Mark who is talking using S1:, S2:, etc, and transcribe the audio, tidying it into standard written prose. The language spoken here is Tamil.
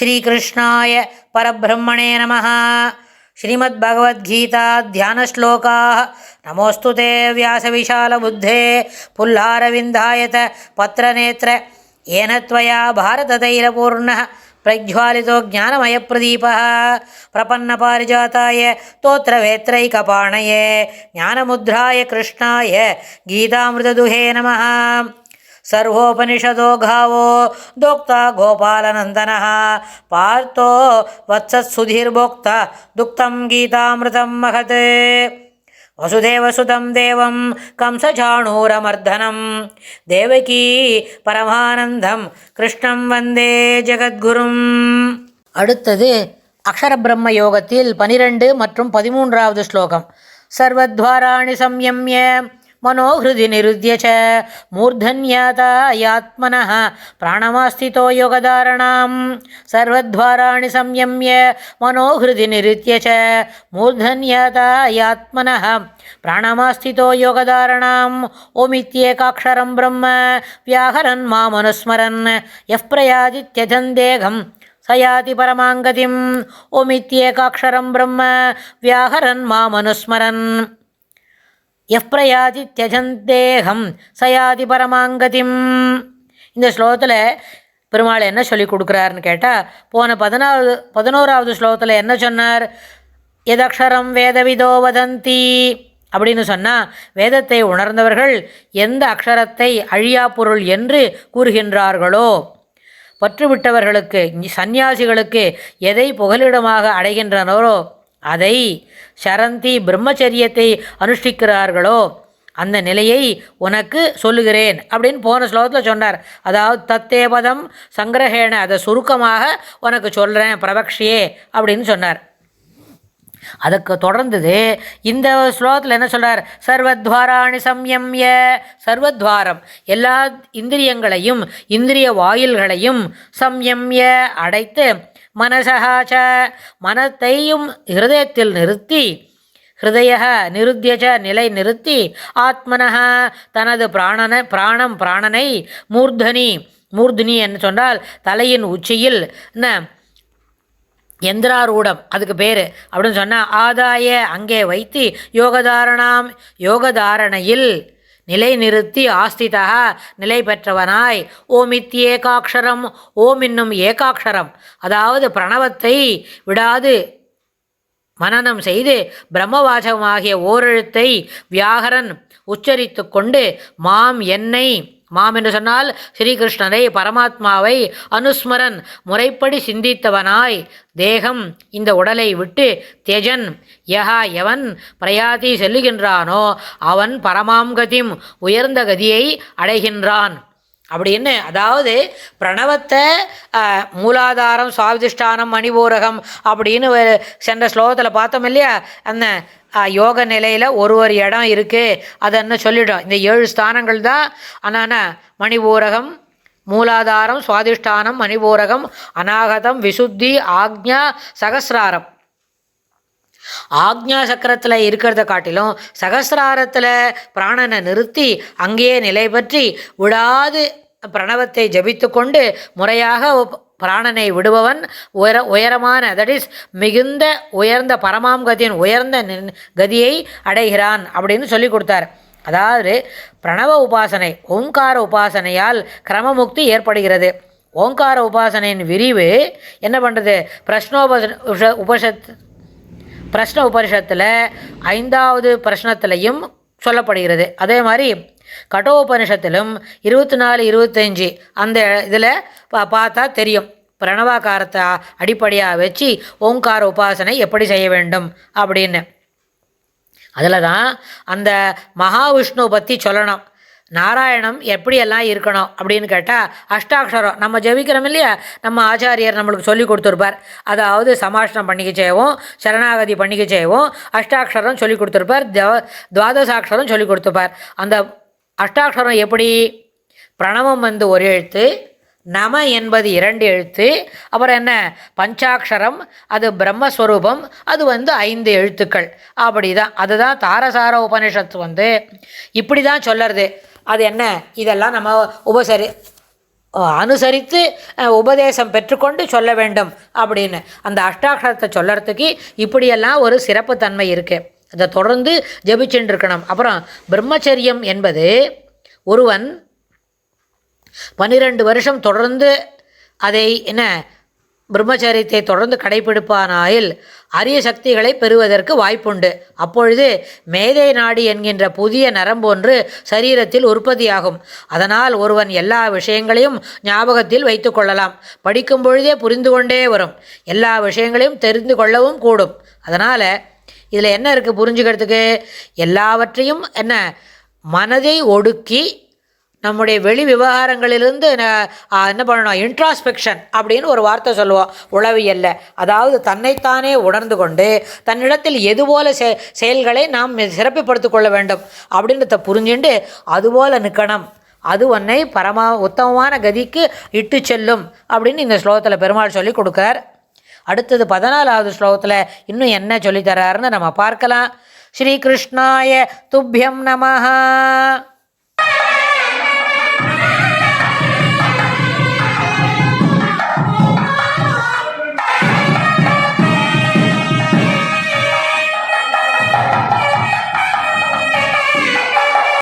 S1: ஸ்ரீகிருஷ்ணாய பரபிரம்மணே நமः. ஸ்ரீமத்பகவத்கீதா தியானஸ்லோகாः. நமோஸ்து தே வியாசவிசாலபுத்தே புல்லாரவிந்தாயத பத்ரநேத்ர ஏன த்வயா பாரததைலபூர்ணः பிரஜ்வாலிதோ ஞானமயப்பிரதீபः பிரபன்னபாரிஜாதாய தோத்ரவேத்ரைகபாணயே ஞானமுத்ராய கிருஷ்ணாய கீதாமிருததுஹே நமः. सर्वोपनिषदो गावो दोक्ता गोपालनन्दनः पार्थो वत्सत्सुधीर्भोक्ता दुक्तं गीतामृतं महत्. वसुदेवसुतं देवं कंसचाणूरमर्दनं देवकी பரமானந்தம் கிருஷ்ணம் வந்தே ஜெகத்குரும். அடுத்தது அக்ஷர பிரம்ம யோகத்தில் 12 மற்றும் 13வது ஸ்லோகம். சர்வத்வாராணி சம்யம்ய மனோஹிருதி நிருத்ய ச மூர்தன்யாதாயாத்மனः பிராணமாஸ்திதோ யோகதாரணாம். சர்வத்வாராணி சம்யம்ய மனோஹிருதி நிருத்ய ச மூர்தன்யாதாயாத்மனः பிராணமாஸ்திதோ யோகதாரணாம். ஓமித்யேகாக்ஷரம் பிரம்ம வியாஹரன் மாமனுஸ்மரன் யஃ பிரயாதி த்யஜன் தேகம் சயாதி பரமாங்கதிம். ஓமித்யேகாக்ஷரம் பிரம்ம வியாஹரன் மாமனுஸ்மரன் எஃப்ரயாதி தியஜந்தேகம் சயாதி பரமாங்கதிம். இந்த ஸ்லோகத்தில் பெருமாள் என்ன சொல்லி கொடுக்குறாருன்னு கேட்டால், போன 11வது ஸ்லோகத்தில் என்ன சொன்னார்? எதக்ஷரம் வேதவிதோ வதந்தி அப்படின்னு சொன்னால், வேதத்தை உணர்ந்தவர்கள் எந்த அக்ஷரத்தை அழியா பொருள் என்று கூறுகின்றார்களோ, பற்றுவிட்டவர்களுக்கு சந்நியாசிகளுக்கு எதை புகலிடமாக அடைகின்றனரோ அதை சரந்தி பிரம்மச்சரியத்தை அனுஷ்டிக்கிறார்களோ அந்த நிலையை உனக்கு சொல்லுகிறேன் அப்படின்னு போன ஸ்லோகத்தில் சொன்னார். அதாவது தத்தே பதம் சங்கிரகேண, அதை சுருக்கமாக உனக்கு சொல்கிறேன் பிரபக்ஷியே அப்படின்னு சொன்னார். அதுக்கு தொடர்ந்தது இந்த ஸ்லோகத்தில் என்ன சொல்கிறார்? சர்வத்வாராணி சம்யம்ய, சர்வத்வாரம் எல்லா இந்திரியங்களையும் இந்திரிய வாயில்களையும் சம்யம்ய அடைத்து, மனசகாச்ச மனத்தையும் ஹிருதயத்தில் நிறுத்தி, ஹிருதய நிருத்தியச்ச நிலை நிறுத்தி, ஆத்மனः தனது பிராணனை மூர்தனி என்று சொன்னால் தலையின் உச்சியில் யந்திராரூடம் அதுக்கு பேர் அப்படின்னு சொன்னால் ஆதாய அங்கே வைத்து, யோகதாரணையில் நிலை நிறுத்தி, ஆஸ்திதா நிலை பெற்றவனாய், ஓமித்யேகாக்ஷரம் ஓம் என்னும் ஏகாக்ஷரம் அதாவது பிரணவத்தை விடாது மனனம் செய்து பிரம்மவாசகமாகிய ஓரெழுத்தை வியாகரன் உச்சரித்து கொண்டு, என்னை மாம் என்று சொன்னால் ஸ்ரீகிருஷ்ணரை பரமாத்மாவை அனுஸ்மரன் முறைப்படி சிந்தித்தவனாய், தேகம் இந்த உடலை விட்டு, தியஜன் எவன் பிரயாதி செல்லுகின்றானோ அவன் பரமாங்கதிம் உயர்ந்த கதியை அடைகின்றான் அப்படின்னு. அதாவது பிரணவத்தை மூலாதாரம் சுவாதிஷ்டானம் மணிபூரகம் அப்படின்னு சென்ற ஸ்லோகத்தில் பார்த்தோம் இல்லையா? அந்த யோக நிலையில் ஒரு இடம் இருக்குது, அதன்னு சொல்லிடும். இந்த 7 ஸ்தானங்கள் தான். ஆனால் மணிபூரகம், மூலாதாரம், சுவாதிஷ்டானம், மணிபூரகம், அநாகதம், விசுத்தி, ஆக்ஞா, சகசிராரம். ஆக்ஞா சக்கரத்தில் இருக்கிறத காட்டிலும் சகசிராரத்தில் பிராணனை நிறுத்தி அங்கேயே நிலை பற்றி விடாது பிரணவத்தை ஜபித்து கொண்டு முறையாக பிராணனை விடுபவன் உயரமான, தட் இஸ் மிகுந்த உயர்ந்த பரமாங்கதியின் உயர்ந்த கதியை அடைகிறான் அப்படின்னு சொல்லி கொடுத்தார். அதாவது பிரணவ உபாசனை, ஓங்கார உபாசனையால் கிரமமுக்தி ஏற்படுகிறது. ஓங்கார உபாசனையின் விரிவு என்ன பண்ணுறது? பிரஷ்ன உபனிஷத்தில் 5வது பிரஷ்னத்திலையும் சொல்லப்படுகிறது. அதே மாதிரி கட்டோபனிஷத்திலும் 24, 25 அந்த இதில் பார்த்தா தெரியும். பிரணவாகாரத்தை அடிப்படையாக வச்சு ஓங்கார உபாசனை எப்படி செய்ய வேண்டும் அப்படின்னு. அதில் தான் அந்த மகாவிஷ்ணு பற்றி சொல்லணும். நாராயணம் எப்படியெல்லாம் இருக்கணும் அப்படின்னு கேட்டால், அஷ்டாட்சரம் நம்ம ஜெபிக்கிறோம் இல்லையா, நம்ம ஆச்சாரியர் நம்மளுக்கு சொல்லி கொடுத்துருப்பார். அதாவது சமாஷ்டம் பண்ணிக்க செய்வோம், சரணாகதி பண்ணிக்க செய்வோம், அஷ்டாட்சரம் சொல்லி கொடுத்துருப்பார், துவாதசாட்சரம் சொல்லி கொடுத்துருப்பார். அந்த அஷ்டாட்சரம் எப்படி? பிரணவம் ஒரு எழுத்து, நம என்பது 2 எழுத்து, அப்புறம் என்ன பஞ்சாட்சரம், அது பிரம்மஸ்வரூபம், அது 5 எழுத்துக்கள். அப்படி தான். அதுதான் தாரசார உபனிஷத்து இப்படி தான் சொல்லறது. அது என்ன? இதெல்லாம் நம்ம அனுசரித்து உபதேசம் பெற்றுக்கொண்டு சொல்ல வேண்டும் அப்படின்னு அந்த அஷ்டாட்சரத்தை சொல்லறதுக்கு இப்படியெல்லாம் ஒரு சிறப்பு தன்மை இருக்குது. அதை தொடர்ந்து ஜபிச்சுட்டு இருக்கணும். அப்புறம் பிரம்மச்சரியம் என்பது ஒருவன் 12 வருஷம் தொடர்ந்து அதை பிரம்மச்சரியத்தை தொடர்ந்து கடைபிடிப்பானாயில் அரிய சக்திகளை பெறுவதற்கு வாய்ப்புண்டு. அப்பொழுது மேதை நாடி என்கின்ற புதிய நரம்பு ஒன்று சரீரத்தில் உற்பத்தியாகும். அதனால் ஒருவன் எல்லா விஷயங்களையும் ஞாபகத்தில் வைத்து கொள்ளலாம். படிக்கும் பொழுதே புரிந்து கொண்டே வரும். எல்லா விஷயங்களையும் தெரிந்து கொள்ளவும் கூடும். அதனால் இதில் என்ன இருக்குது புரிஞ்சுக்கிறதுக்கு? எல்லாவற்றையும் மனதை ஒடுக்கி நம்முடைய வெளி விவகாரங்களிலிருந்து என்ன பண்ணணும், இன்ட்ராஸ்பெக்ஷன் அப்படின்னு ஒரு வார்த்தை சொல்லுவோம் உளவியல்ல. அதாவது தன்னைத்தானே உணர்ந்து கொண்டு தன்னிடத்தில் எதுபோல செயல்களை நாம் சிறப்புப்படுத்திக் கொள்ள வேண்டும் அப்படின்றத புரிஞ்சுட்டு அதுபோல் நிற்கணும். அது உன்னை உத்தமமான கதிக்கு இட்டு செல்லும் அப்படின்னு இந்த ஸ்லோகத்தில் பெருமாள் சொல்லி கொடுக்குறார். அடுத்தது 14வது ஸ்லோகத்தில் இன்னும் என்ன சொல்லித்தராருன்னு நம்ம பார்க்கலாம். ஸ்ரீ கிருஷ்ணாய துப்யம் நமஹ.